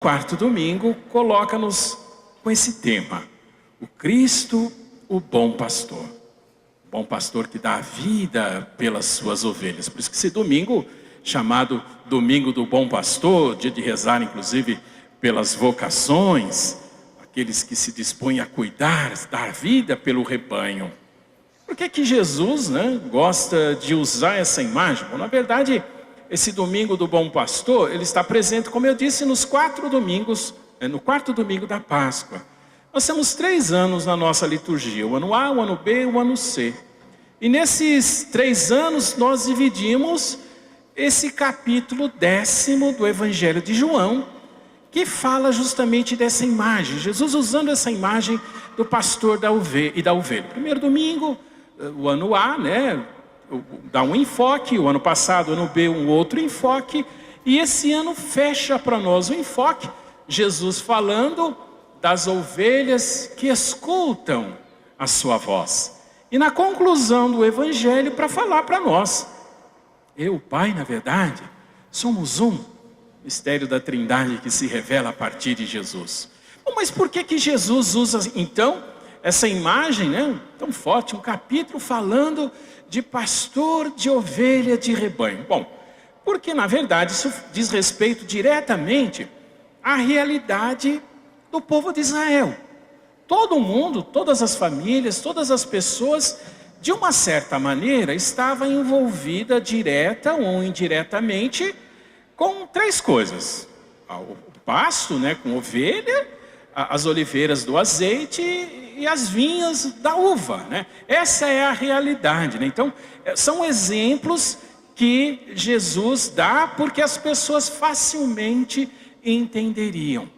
Quarto domingo coloca-nos com esse tema: o Cristo, o bom pastor. O bom pastor que dá a vida pelas suas ovelhas. Por isso que esse domingo, chamado Domingo do Bom Pastor, dia de rezar inclusive pelas vocações, aqueles que se dispõem a cuidar, dar vida pelo rebanho. Por que Jesus gosta de usar essa imagem? Bom, na verdade, esse domingo do Bom Pastor, ele está presente, como eu disse, nos 4 domingos, no quarto domingo da Páscoa. Nós temos 3 anos na nossa liturgia, o ano A, o ano B e o ano C. E nesses 3 anos nós dividimos esse capítulo 10º do Evangelho de João, que fala justamente dessa imagem. Jesus usando essa imagem do pastor e da ovelha. Primeiro domingo, o ano A, dá um enfoque, o ano passado, o ano B, um outro enfoque, e esse ano fecha para nós o enfoque, Jesus falando das ovelhas que escutam a sua voz. E na conclusão do Evangelho, para falar para nós, eu, o Pai, na verdade, somos um, mistério da Trindade que se revela a partir de Jesus. Bom, mas por que Jesus usa, então, essa imagem tão forte, um capítulo falando de pastor de ovelha de rebanho? Bom, porque na verdade isso diz respeito diretamente à realidade do povo de Israel. Todo mundo, todas as famílias, todas as pessoas, de uma certa maneira, estava envolvida direta ou indiretamente com 3 coisas: o pasto, com ovelha, as oliveiras do azeite e as vinhas da uva, Essa é a realidade, Então, são exemplos que Jesus dá porque as pessoas facilmente entenderiam.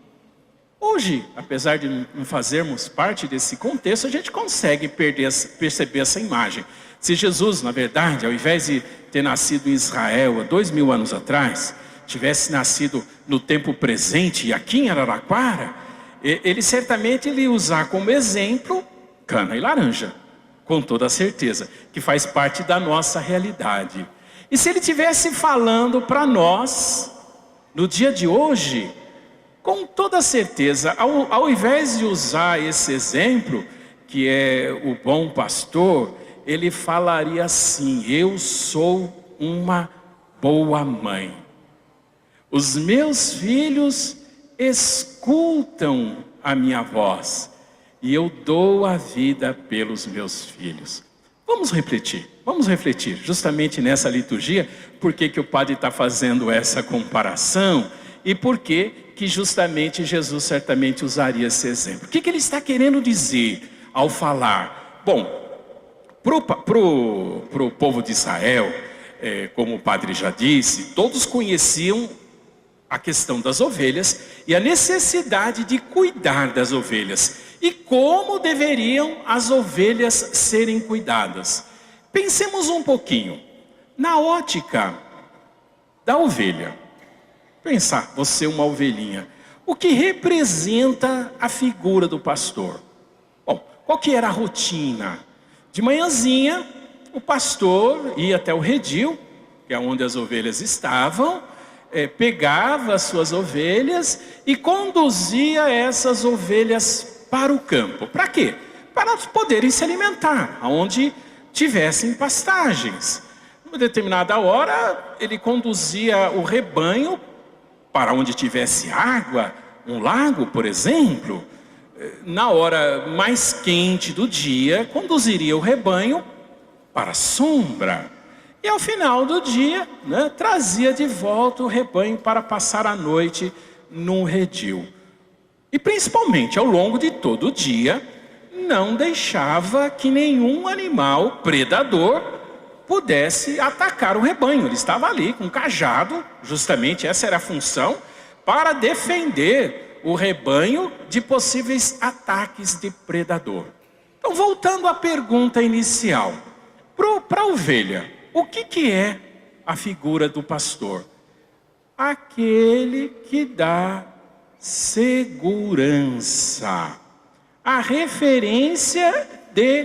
Hoje, apesar de não fazermos parte desse contexto, a gente consegue perceber essa imagem. Se Jesus, na verdade, ao invés de ter nascido em Israel há 2000 anos atrás, tivesse nascido no tempo presente e aqui em Araraquara, ele certamente ia usar como exemplo cana e laranja, com toda certeza, que faz parte da nossa realidade. E se ele estivesse falando para nós, no dia de hoje, com toda certeza, ao invés de usar esse exemplo, que é o bom pastor, ele falaria assim: eu sou uma boa mãe. Os meus filhos escutam a minha voz e eu dou a vida pelos meus filhos. Vamos refletir justamente nessa liturgia, por que o padre está fazendo essa comparação e por que justamente Jesus certamente usaria esse exemplo. O que ele está querendo dizer ao falar? Bom, pro povo de Israel, como o padre já disse, todos conheciam a questão das ovelhas e a necessidade de cuidar das ovelhas. E como deveriam as ovelhas serem cuidadas? Pensemos um pouquinho na ótica da ovelha. Pensar, você uma ovelhinha. O que representa a figura do pastor? Bom, qual que era a rotina? De manhãzinha, o pastor ia até o redil, que é onde as ovelhas estavam, pegava as suas ovelhas e conduzia essas ovelhas para o campo. Para quê? Para poderem se alimentar, onde tivessem pastagens. Numa determinada hora, ele conduzia o rebanho para onde tivesse água, um lago, por exemplo. Na hora mais quente do dia, conduziria o rebanho para a sombra. E ao final do dia, trazia de volta o rebanho para passar a noite num redil. E principalmente ao longo de todo o dia, não deixava que nenhum animal predador pudesse atacar o rebanho. Ele estava ali com um cajado, justamente essa era a função, para defender o rebanho de possíveis ataques de predador. Então, voltando à pergunta inicial, para a ovelha, o que é a figura do pastor? Aquele que dá segurança, a referência de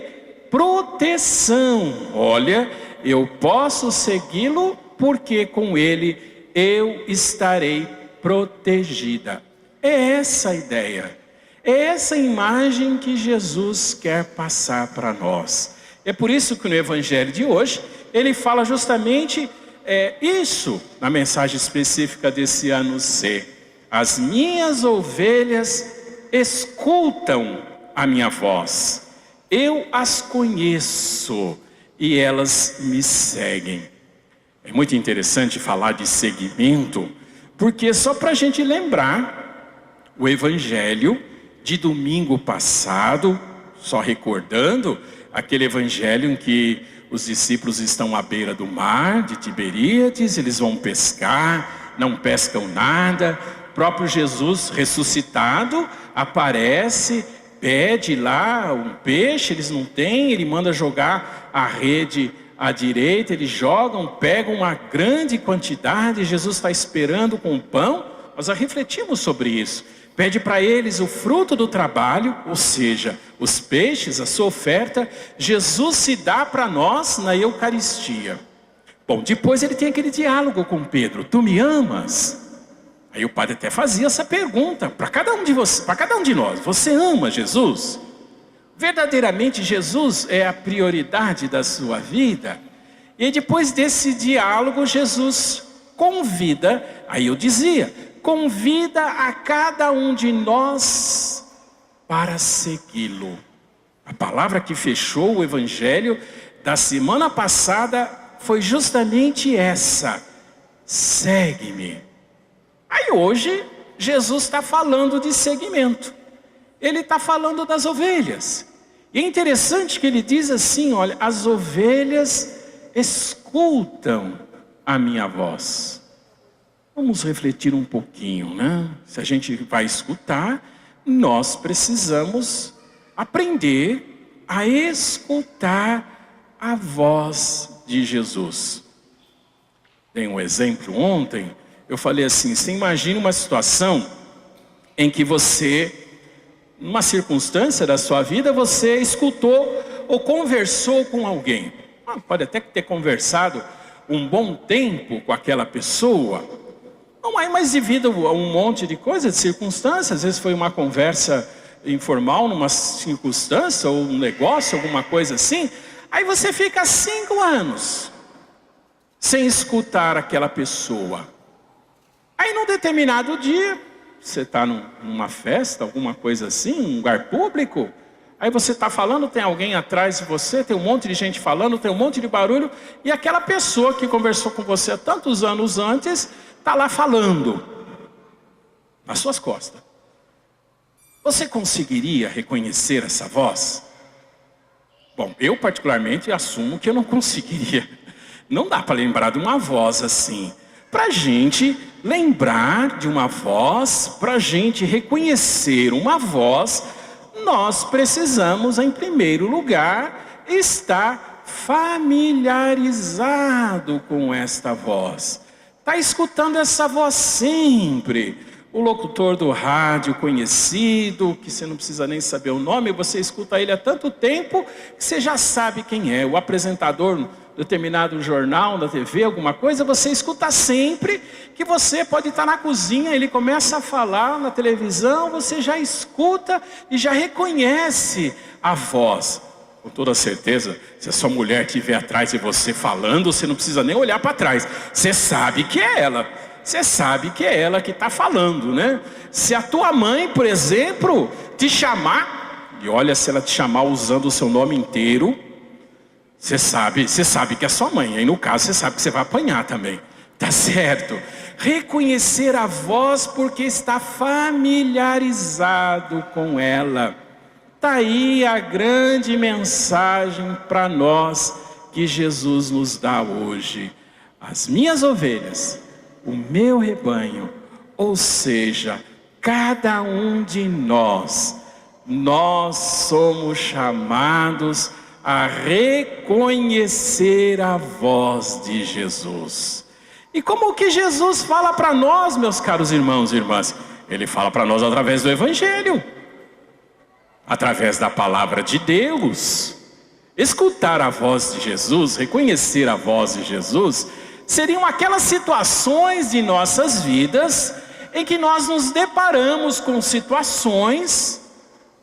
proteção. Olha, eu posso segui-lo porque com ele eu estarei protegida. É essa a ideia. É essa imagem que Jesus quer passar para nós. É por isso que no Evangelho de hoje, ele fala justamente isso, na mensagem específica desse ano C. As minhas ovelhas escutam a minha voz. Eu as conheço e elas me seguem. É muito interessante falar de seguimento, porque só para a gente lembrar o Evangelho de domingo passado, só recordando aquele Evangelho em que os discípulos estão à beira do mar de Tiberíades, eles vão pescar, não pescam nada. O próprio Jesus ressuscitado aparece, pede lá um peixe, eles não têm, ele manda jogar a rede à direita, eles jogam, pegam uma grande quantidade, Jesus está esperando com o pão. Nós já refletimos sobre isso. Pede para eles o fruto do trabalho, ou seja, os peixes, a sua oferta. Jesus se dá para nós na Eucaristia. Bom, depois ele tem aquele diálogo com Pedro: tu me amas? Aí o padre até fazia essa pergunta para cada um de vocês, para cada um de nós: você ama Jesus? Verdadeiramente Jesus é a prioridade da sua vida? E depois desse diálogo, Jesus convida, aí eu dizia, convida a cada um de nós para segui-lo. A palavra que fechou o Evangelho da semana passada foi justamente essa: segue-me. Aí hoje Jesus está falando de seguimento. Ele está falando das ovelhas. E é interessante que ele diz assim: olha, as ovelhas escutam a minha voz. Vamos refletir um pouquinho, né? Se a gente vai escutar, nós precisamos aprender a escutar a voz de Jesus. Dei um exemplo ontem, eu falei assim: você imagina uma situação em que você, numa circunstância da sua vida, você escutou ou conversou com alguém. Pode até ter conversado um bom tempo com aquela pessoa, mas devido a um monte de coisas, de circunstâncias, às vezes foi uma conversa informal, numa circunstância, ou um negócio, alguma coisa assim, aí você fica 5 anos sem escutar aquela pessoa. Aí num determinado dia, você está numa festa, alguma coisa assim, um lugar público, aí você está falando, tem alguém atrás de você, tem um monte de gente falando, tem um monte de barulho, e aquela pessoa que conversou com você há tantos anos antes, está lá falando, nas suas costas. Você conseguiria reconhecer essa voz? Bom, eu particularmente assumo que eu não conseguiria. Não dá para lembrar de uma voz assim. Para a gente lembrar de uma voz, para a gente reconhecer uma voz, nós precisamos, em primeiro lugar, estar familiarizado com esta voz. Está escutando essa voz sempre. O locutor do rádio conhecido, que você não precisa nem saber o nome, você escuta ele há tanto tempo que você já sabe quem é. O apresentador de determinado jornal, da TV, alguma coisa, você escuta sempre, que você pode estar na cozinha, ele começa a falar na televisão, você já escuta e já reconhece a voz. Com toda certeza, se a sua mulher estiver atrás de você falando, você não precisa nem olhar para trás. Você sabe que é ela. Você sabe que é ela que está falando, né? Se a tua mãe, por exemplo, te chamar, e olha, se ela te chamar usando o seu nome inteiro, você sabe que é sua mãe. Aí no caso, você sabe que você vai apanhar também. Tá certo? Reconhecer a voz porque está familiarizado com ela. Está aí a grande mensagem para nós que Jesus nos dá hoje. As minhas ovelhas, o meu rebanho, ou seja, cada um de nós somos chamados a reconhecer a voz de Jesus. E como que Jesus fala para nós, meus caros irmãos e irmãs? Ele fala para nós através do Evangelho. Através da palavra de Deus. Escutar a voz de Jesus, reconhecer a voz de Jesus, seriam aquelas situações de nossas vidas em que nós nos deparamos com situações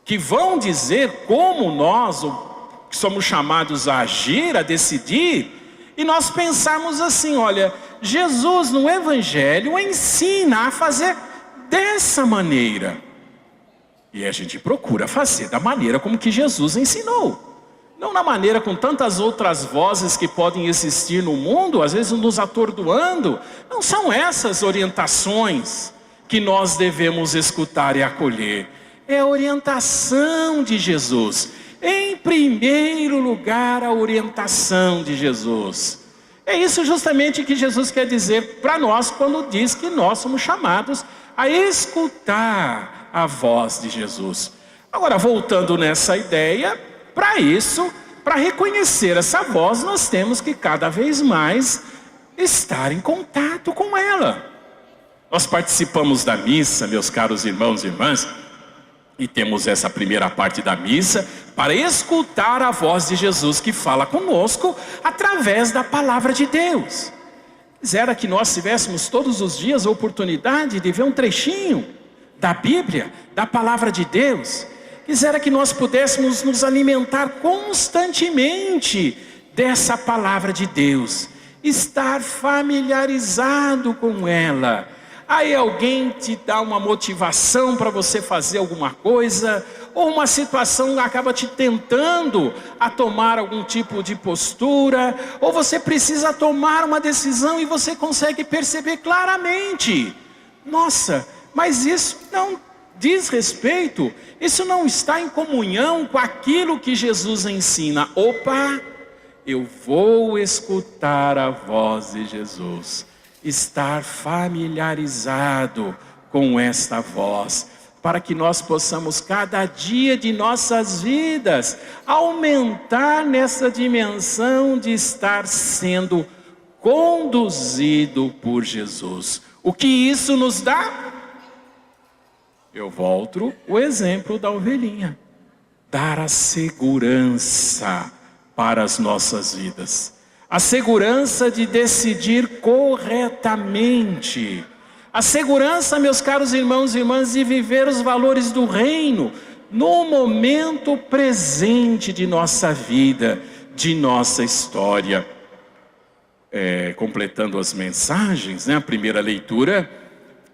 que vão dizer como nós que somos chamados a agir, a decidir, e nós pensamos assim: olha, Jesus no Evangelho ensina a fazer dessa maneira, e a gente procura fazer da maneira como que Jesus ensinou. Não na maneira com tantas outras vozes que podem existir no mundo, às vezes nos atordoando. Não são essas orientações que nós devemos escutar e acolher. É a orientação de Jesus. Em primeiro lugar, a orientação de Jesus. É isso justamente que Jesus quer dizer para nós quando diz que nós somos chamados a escutar a voz de Jesus. Agora, voltando nessa ideia, para isso, para reconhecer essa voz, nós temos que cada vez mais estar em contato com ela. Nós participamos da missa, meus caros irmãos e irmãs, e temos essa primeira parte da missa para escutar a voz de Jesus que fala conosco através da palavra de Deus. Quisera que nós tivéssemos todos os dias a oportunidade de ver um trechinho da Bíblia, da palavra de Deus. Quisera que nós pudéssemos nos alimentar constantemente dessa palavra de Deus, estar familiarizado com ela. Aí alguém te dá uma motivação para você fazer alguma coisa, ou uma situação acaba te tentando a tomar algum tipo de postura, ou você precisa tomar uma decisão e você consegue perceber claramente: nossa, mas isso não diz respeito, isso não está em comunhão com aquilo que Jesus ensina. Opa, eu vou escutar a voz de Jesus, estar familiarizado com esta voz, para que nós possamos cada dia de nossas vidas aumentar nessa dimensão de estar sendo conduzido por Jesus. O que isso nos dá? Eu volto o exemplo da ovelhinha. Dar a segurança para as nossas vidas. A segurança de decidir corretamente. A segurança, meus caros irmãos e irmãs, de viver os valores do reino no momento presente de nossa vida, de nossa história. Completando as mensagens, né? A primeira leitura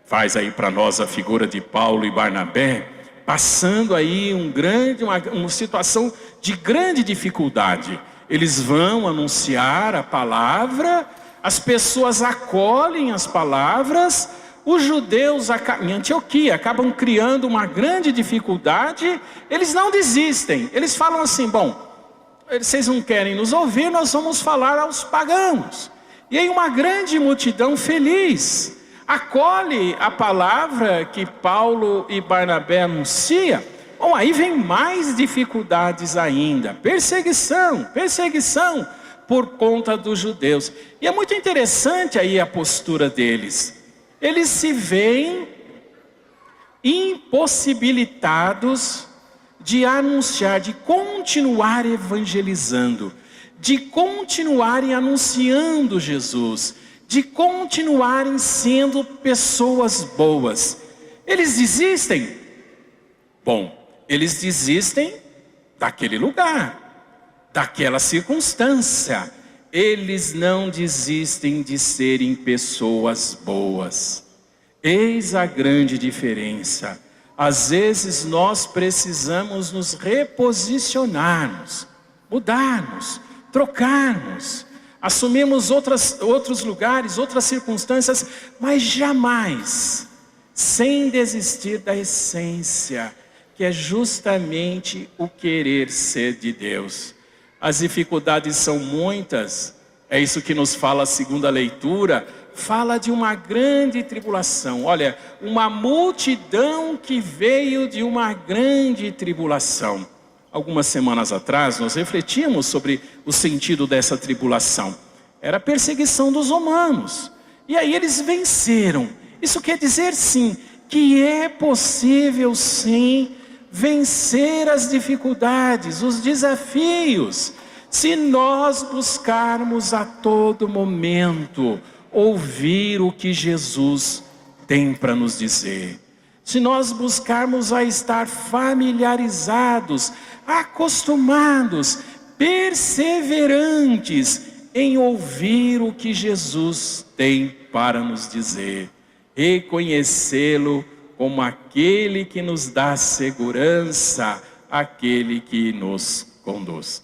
faz aí para nós a figura de Paulo e Barnabé, passando aí uma situação de grande dificuldade. Eles vão anunciar a palavra, as pessoas acolhem as palavras, os judeus em Antioquia acabam criando uma grande dificuldade. Eles não desistem, eles falam assim: bom, vocês não querem nos ouvir, nós vamos falar aos pagãos. E aí uma grande multidão feliz acolhe a palavra que Paulo e Barnabé anunciam. Bom, aí vem mais dificuldades ainda, perseguição por conta dos judeus. E é muito interessante aí a postura deles. Eles se veem impossibilitados de anunciar, de continuar evangelizando, de continuarem anunciando Jesus, de continuarem sendo pessoas boas. Eles desistem? Bom, eles desistem daquele lugar, daquela circunstância. Eles não desistem de serem pessoas boas. Eis a grande diferença. Às vezes nós precisamos nos reposicionarmos, mudarmos, trocarmos, assumimos outros lugares, outras circunstâncias, mas jamais sem desistir da essência, que é justamente o querer ser de Deus. As dificuldades são muitas, é isso que nos fala a segunda leitura, fala de uma grande tribulação. Olha, uma multidão que veio de uma grande tribulação. Algumas semanas atrás nós refletimos sobre o sentido dessa tribulação. Era a perseguição dos romanos. E aí eles venceram. Isso quer dizer sim, que é possível sim vencer as dificuldades, os desafios, se nós buscarmos a todo momento ouvir o que Jesus tem para nos dizer. Se nós buscarmos a estar familiarizados, acostumados, perseverantes em ouvir o que Jesus tem para nos dizer, reconhecê-lo como aquele que nos dá segurança, aquele que nos conduz.